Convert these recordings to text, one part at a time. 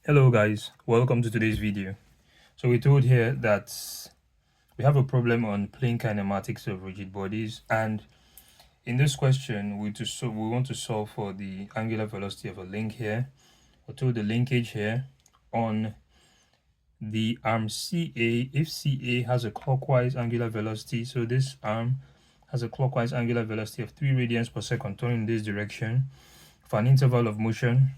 Hello guys, welcome to today's video. So we told here that we have a problem on plane kinematics of rigid bodies, and in this question we want to solve for the angular velocity of a link here. We're told the linkage here on the arm CA, if CA has a clockwise angular velocity, so this arm has a clockwise angular velocity of 3 radians per second turning in this direction for an interval of motion.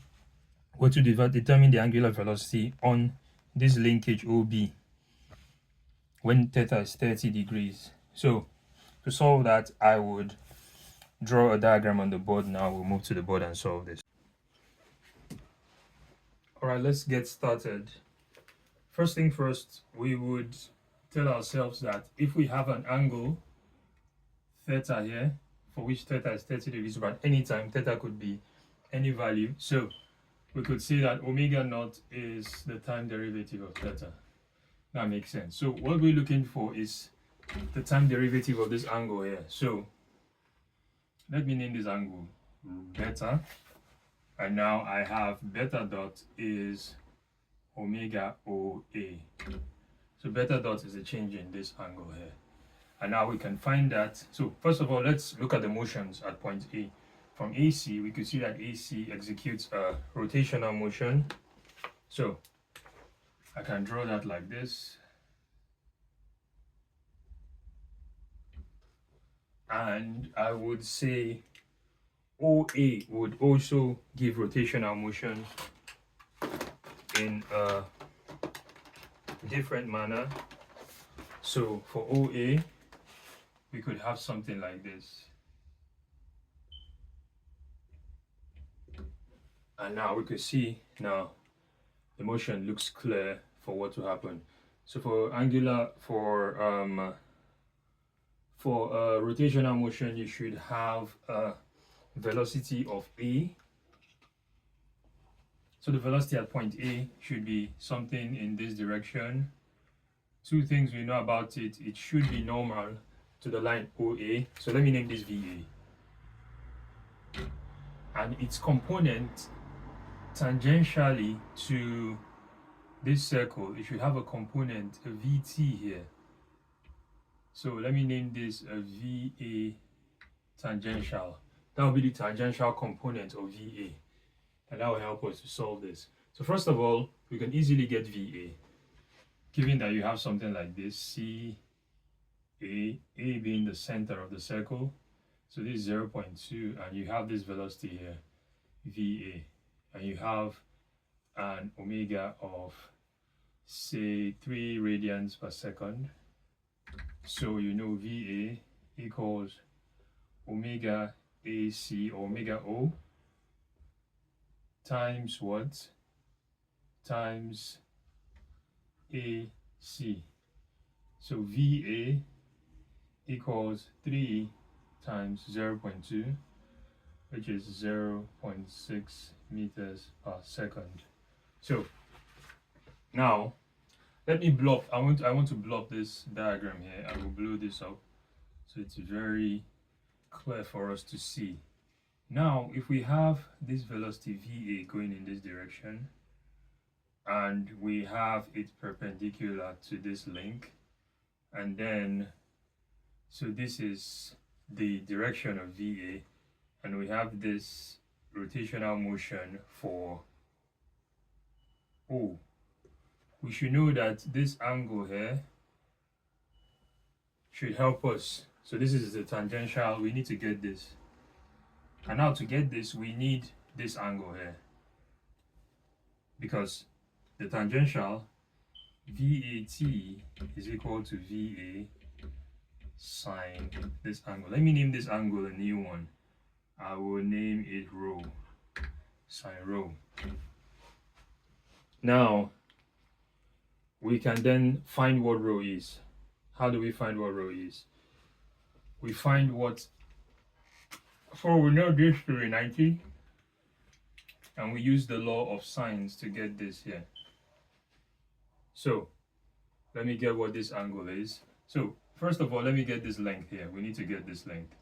We're to determine the angular velocity on this linkage OB when theta is 30 degrees. So to solve that, I would draw a diagram on the board now. We'll move to the board and solve this. All right, let's get started. First thing first, we would tell ourselves that if we have an angle theta here, for which theta is 30 degrees, but any time theta could be any value. So we could say that omega naught is the time derivative of theta. That makes sense. So what we're looking for is the time derivative of this angle here. So let me name this angle beta, and now I have beta dot is omega OA. So beta dot is a change in this angle here, and now we can find that. So first of all, let's look at the motions at point A. From AC, we could see that AC executes a rotational motion. So I can draw that like this. And I would say OA would also give rotational motion in a different manner. So for OA, we could have something like this. And now we could see now the motion looks clear for what to happen. So for rotational motion, you should have a velocity of A. So the velocity at point A should be something in this direction. Two things we know about it: it should be normal to the line OA. So let me name this VA. And its component tangentially to this circle, it should have a component, a VT here. So let me name this a VA tangential. That will be the tangential component of VA, and that will help us to solve this. So first of all, we can easily get VA, given that you have something like this, C, A being the center of the circle. So this is 0.2, and you have this velocity here, VA, and you have an omega of, say, 3 radians per second. So you know VA equals omega AC, or omega O, times what? Times AC. So VA equals 3 times 0.2, which is 0.6 meters per second. So now let me block. I want to block this diagram here. I will blow this up so it's very clear for us to see. Now, if we have this velocity VA going in this direction, and we have it perpendicular to this link, and then so this is the direction of VA, and we have this rotational motion for O. We should know that this angle here should help us. So this is the tangential. We need to get this. And now to get this, we need this angle here, because the tangential VAT is equal to VA sine this angle. Let me name this angle a new one. I will name it rho, sine rho. Now we can then find what rho is. How do we find what rho is? We find what, so we know this to be 90, and we use the law of sines to get this here. So let me get what this angle is. So first of all, let me get this length here. We need to get this length.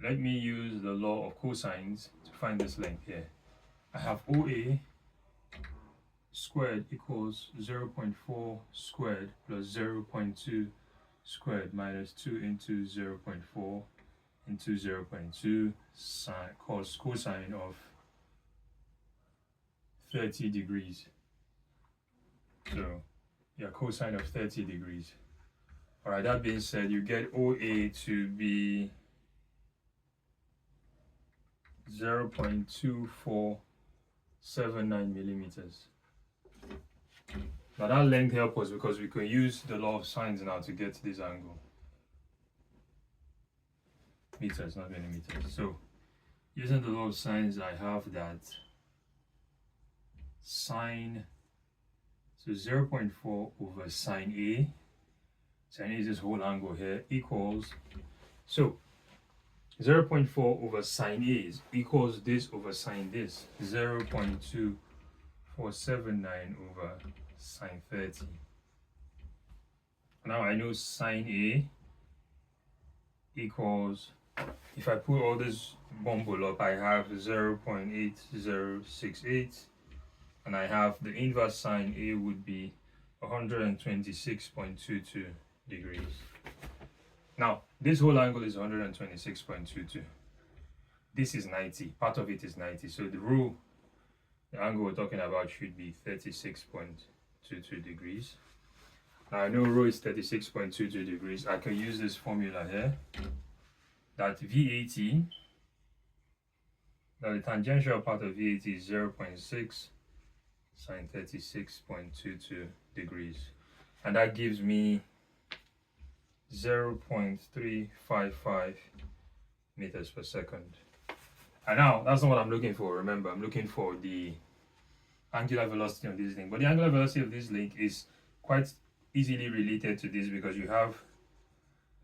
Let me use the law of cosines to find this length here. I have OA squared equals 0.4 squared plus 0.2 squared minus 2 into 0.4 into 0.2 cos cosine of 30 degrees. So yeah, cosine of 30 degrees. All right, that being said, you get OA to be 0.2479 millimeters. Now that length helps us because we can use the law of sines now to get this angle. Meters, not millimeters. So using the law of sines, I have that sine, so 0.4 over sine A. Sine A is this whole angle here equals, so 0.4 over sine A is equals this over sine this, 0.2479 over sine 30. Now I know sine A equals, if I put all this bumble up, I have 0.8068, and I have the inverse sine A would be 126.22 degrees. Now, this whole angle is 126.22. This is 90. Part of it is 90. So the rule, the angle we're talking about should be 36.22 degrees. Now I know rho is 36.22 degrees. I can use this formula here. That VAT, now the tangential part of VAT is 0.6 sine 36.22 degrees. And that gives me 0.355 meters per second. And now that's not what I'm looking for. Remember, I'm looking for the angular velocity on this link. But the angular velocity of this link is quite easily related to this, because you have,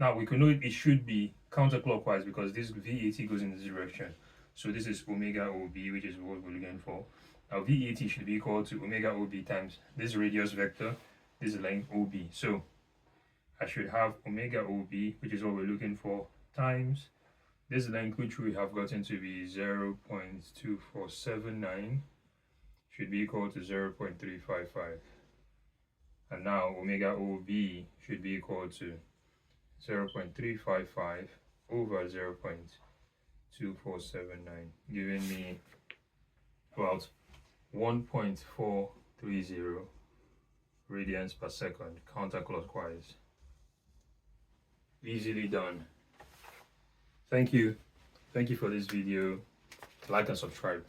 now we can know it should be counterclockwise because this VAT goes in this direction. So this is omega OB, which is what we're looking for. Now VAT should be equal to omega OB times this radius vector, this length OB. So I should have omega OB, which is what we're looking for, times this length, which we have gotten to be 0.2479, should be equal to 0.355. And now omega OB should be equal to 0.355 over 0.2479, giving me about 1.430 radians per second counterclockwise. Easily done. Thank you for this video. Like and subscribe.